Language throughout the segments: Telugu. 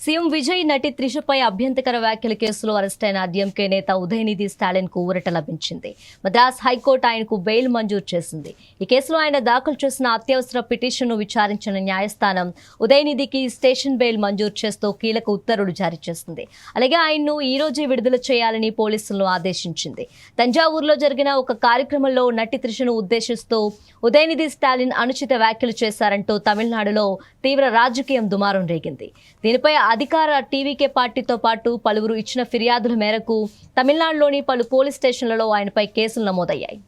సీఎం విజయ్ నటి త్రిషపై అభ్యంతరకర వ్యాఖ్యల కేసులో అరెస్టైన డీఎంకే నేత ఉదయనిధి స్టాలిన్ కు ఊరట లభించింది. మద్రాస్ హైకోర్టు ఆయనకు బెయిల్ మంజూరు చేసింది. ఈ కేసులో ఆయన దాఖలు చేసిన అత్యవసర పిటిషన్ను విచారించిన న్యాయస్థానం ఉదయనిధికి స్టేషన్ బెయిల్ మంజూరు చేస్తూ కీలక ఉత్తర్వులు జారీ చేసింది. అలాగే ఆయన్ను ఈ రోజే విడుదల చేయాలని పోలీసులను ఆదేశించింది. తంజావూరులో జరిగిన ఒక కార్యక్రమంలో నటి త్రిషను ఉద్దేశిస్తూ ఉదయనిధి స్టాలిన్ అనుచిత వ్యాఖ్యలు చేశారంటూ తమిళనాడులో తీవ్ర రాజకీయం దుమారం రేగింది. దీనిపై అధికార టీవీకే పార్టీతో పాటు పలువురు ఇచ్చిన ఫిర్యాదుల మేరకు తమిళనాడులోని పలు పోలీస్ స్టేషన్లలో ఆయనపై కేసులు నమోదయ్యాయి.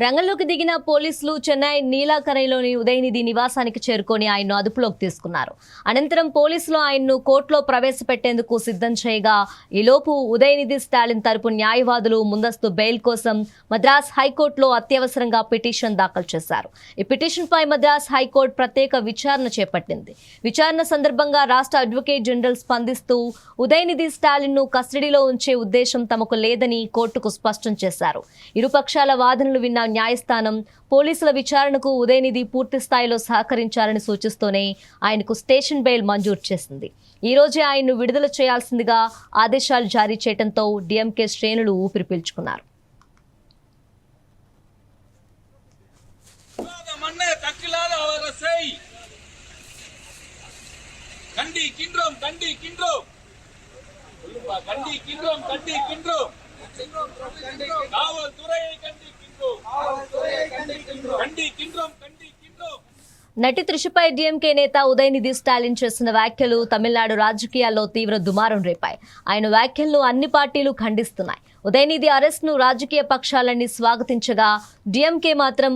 రంగంలోకి దిగిన పోలీసులు చెన్నై నీలాకరైలోని ఉదయనిధి నివాసానికి చేరుకొని ఆయన్ను అదుపులోకి తీసుకున్నారు. అనంతరం పోలీసులు ఆయన్ను కోర్టులో ప్రవేశపెట్టేందుకు సిద్ధం చేయగా ఈలోపు ఉదయనిధి స్టాలిన్ తరపు న్యాయవాదులు ముందస్తు బెయిల్ కోసం మద్రాస్ హైకోర్టులో అత్యవసరంగా పిటిషన్ దాఖలు చేశారు. ఈ పిటిషన్పై మద్రాస్ హైకోర్టు ప్రత్యేక విచారణ చేపట్టింది. విచారణ సందర్భంగా రాష్ట్ర అడ్వకేట్ జనరల్ స్పందిస్తూ ఉదయనిధి స్టాలిన్ ను కస్టడీలో ఉంచే ఉద్దేశం తమకు లేదని కోర్టుకు స్పష్టం చేశారు. ఇరుపక్షాల వాదనలు విన్న న్యాయస్థానం పోలీసుల విచారణకు ఉదయనిధి పూర్తి స్థాయిలో సహకరించాలని సూచిస్తూనే ఆయనకు స్టేషన్ బెయిల్ మంజూరు చేసింది. ఈ రోజే ఆయన్ను విడుదల చేయాల్సిందిగా ఆదేశాలు జారీ చేయడంతో డీఎంకే శ్రేణులు ఊపిరి పీల్చుకున్నారు. నటి త్రిషపై డీఎంకే నేత ఉదయనిధి స్టాలిన్ చేసిన వ్యాఖ్యలు తమిళనాడు రాజకీయాల్లో తీవ్ర దుమారం రేపాయి. ఆయన వ్యాఖ్యలను అన్ని పార్టీలు ఖండిస్తున్నాయి. ఉదయనిధి అరెస్ట్ను రాజకీయ పక్షాలన్నీ స్వాగతించగా డీఎంకే మాత్రం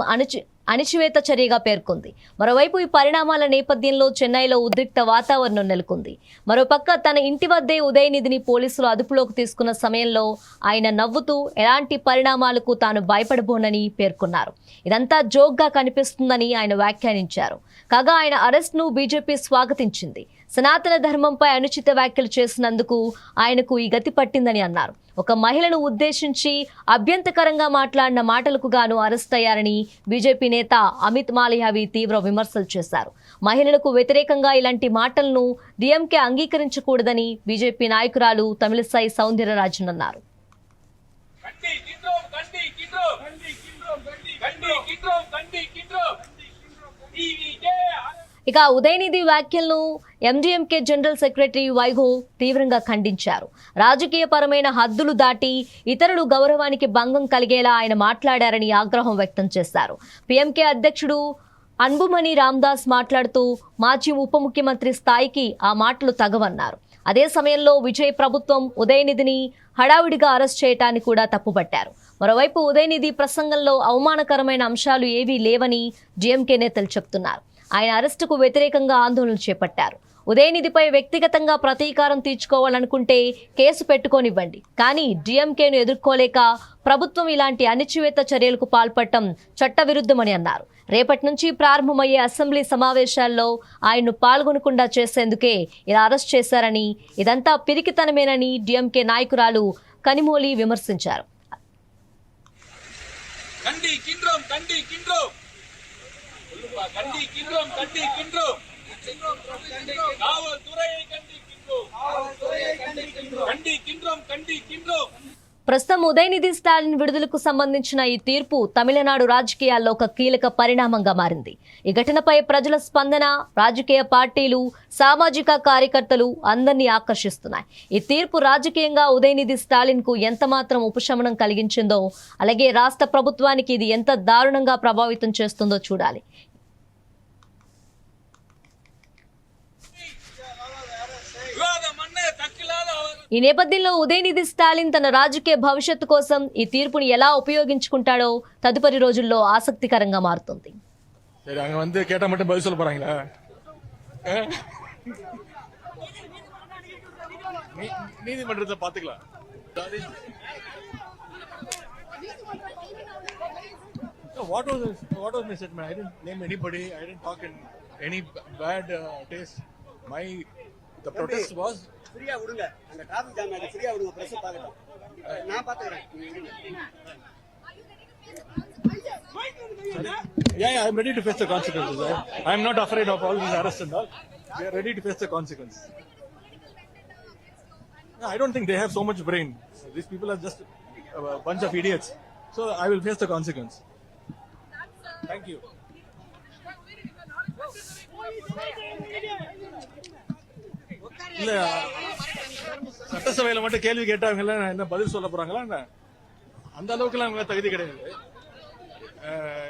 అణిచివేత చర్యగా పేర్కొంది. మరోవైపు ఈ పరిణామాల నేపథ్యంలో చెన్నైలో ఉద్రిక్త వాతావరణం నెలకొంది. మరోపక్క తన ఇంటి వద్దే ఉదయనిధిని పోలీసులు అదుపులోకి తీసుకున్న సమయంలో ఆయన నవ్వుతూ ఎలాంటి పరిణామాలకు తాను భయపడబోనని పేర్కొన్నారు. ఇదంతా జోక్గా కనిపిస్తుందని ఆయన వ్యాఖ్యానించారు. కాగా ఆయన అరెస్ట్ను బీజేపీ స్వాగతించింది. సనాతన ధర్మంపై అనుచిత వ్యాఖ్యలు చేసినందుకు ఆయనకు ఈ గతి పట్టిందని అన్నారు. ఒక మహిళను ఉద్దేశించి అభ్యంతరకరంగా మాట్లాడిన మాటలకు గాను అరెస్ట్ అయ్యారని బీజేపీ నేత అమిత్ మాలయావి తీవ్ర విమర్శలు చేశారు. మహిళలకు వ్యతిరేకంగా ఇలాంటి మాటలను డీఎంకే అంగీకరించకూడదని బీజేపీ నాయకురాలు తమిళిసై సౌందరరాజన్ అన్నారు. ఇక ఉదయనిధి వ్యాఖ్యలను ఎండీఎంకే జనరల్ సెక్రటరీ వైగో తీవ్రంగా ఖండించారు. రాజకీయపరమైన హద్దులు దాటి ఇతరులు గౌరవానికి భంగం కలిగేలా ఆయన మాట్లాడారని ఆగ్రహం వ్యక్తం చేశారు. పీఎంకే అధ్యక్షుడు అన్బుమణి రామదాస్ మాట్లాడుతూ మాజీ ఉప ముఖ్యమంత్రి స్థాయికి ఆ మాటలు తగవన్నారు. అదే సమయంలో విజయ్ ప్రభుత్వం ఉదయనిధిని హడావుడిగా అరెస్ట్ చేయటాన్ని కూడా తప్పుపట్టారు. మరోవైపు ఉదయనిధి ప్రసంగంలో అవమానకరమైన అంశాలు ఏవీ లేవని డీఎంకే నేతలు చెబుతున్నారు. ఆయన అరెస్టుకు వ్యతిరేకంగా ఆందోళనలు చేపట్టారు. ఉదయనిధిపై వ్యక్తిగతంగా ప్రతీకారం తీర్చుకోవాలనుకుంటే కేసు పెట్టుకోనివ్వండి, కానీ డీఎంకేను ఎదుర్కోలేక ప్రభుత్వం ఇలాంటి అణిచివేత చర్యలకు పాల్పడటం చట్టవిరుద్ధమని అన్నారు. రేపటి నుంచి ప్రారంభమయ్యే అసెంబ్లీ సమావేశాల్లో ఆయన్ను పాల్గొనకుండా చేసేందుకే ఇలా అరెస్ట్ చేశారని, ఇదంతా పిరికితనమేనని డీఎంకే నాయకురాలు కనిమొళి విమర్శించారు. ప్రస్తుతం ఉదయనిధి స్టాలిన్ విడుదలకు సంబంధించిన ఈ తీర్పు తమిళనాడు రాజకీయాల్లో ఒక కీలక పరిణామంగా మారింది. ఈ ఘటనపై ప్రజల స్పందన, రాజకీయ పార్టీలు, సామాజిక కార్యకర్తలు అందరినీ ఆకర్షిస్తున్నాయి. ఈ తీర్పు రాజకీయంగా ఉదయనిధి స్టాలిన్ కు ఎంత మాత్రం ఉపశమనం కలిగించిందో, అలాగే రాష్ట్ర ప్రభుత్వానికి ఇది ఎంత దారుణంగా ప్రభావితం చేస్తుందో చూడాలి. ఈ నేపథ్యంలో ఉదయనిధి స్టాలిన్ తన రాజకీయ భవిష్యత్తు కోసం ఈ తీర్పుని ఎలా ఉపయోగించుకుంటాడో తదుపరి రోజుల్లో ఆసక్తికరంగా మారుతుంది. What was my statement? I didn't name anybody. I didn't talk in any bad taste. The protest was ஃப்ரீயா விடுங்க, அந்த டிராபிக் ஜாம் ஆயிடுச்சு, ஃப்ரீயா விடுங்க, பிரஸ் பார்க்கட்டும், நான் பாத்துக்கிறேன். yeah, I'm ready to face the consequences. I'm not afraid of all these arrests and all. We are ready to face the consequences. No, I don't think they have so much brain. These people are just a bunch of idiots. So I will face the consequence. Thank you. இல்ல சட்டசபையில மட்டும் கேள்வி கேட்டாங்க என்ன பதில் சொல்ல போறாங்களா என்ன? அந்த அளவுக்கு அவங்க தகுதி கிடையாது.